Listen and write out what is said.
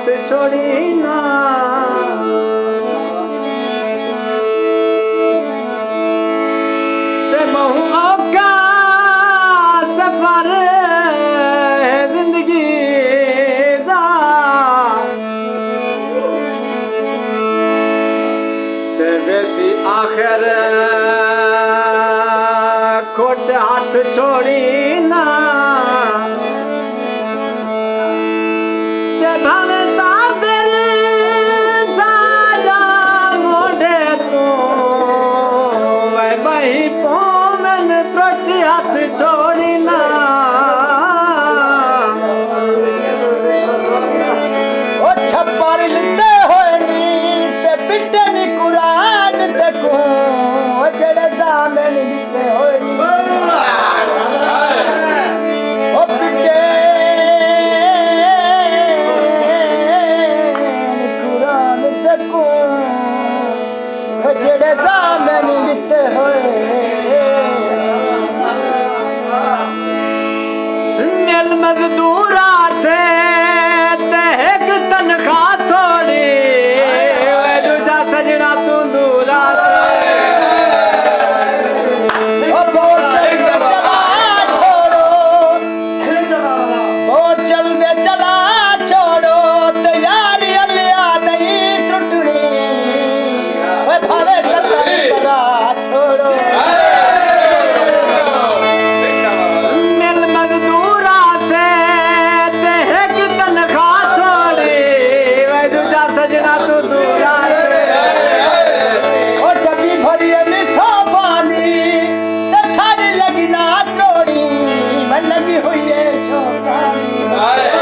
हाथ छोड़ी ना ते बहु औका सफर है जिंदगी दा ते वैसी आखिर खोट हाथ छोड़ी ना ते भावे साबिर साजा मोढ़े तू वै बही पोमन त्रोटी हाथ छोड़ी ना ओ छप्पर लिते होए नी ते पिटे नी कुरान ते को जड़े सामने लिते होए नी ओ पिटे नी कुरान ते को जड़े सामने लिते होए मिल मजदूरा से एक तनख्वाह थोड़ी दूजा सजना तू दूरा ओ चल दे चला छोड़ो तैयारी अलिया नहीं टुटनी ओ भावे चला छोड़ो मिल मजदूरा से एक तनख्वाह थोड़ी दूजा सजना तू दूरा ओ डब्बी भरी निशा पानी ते छाड़ी लगी ना तोड़ी मन लगी हुई है छोकरानी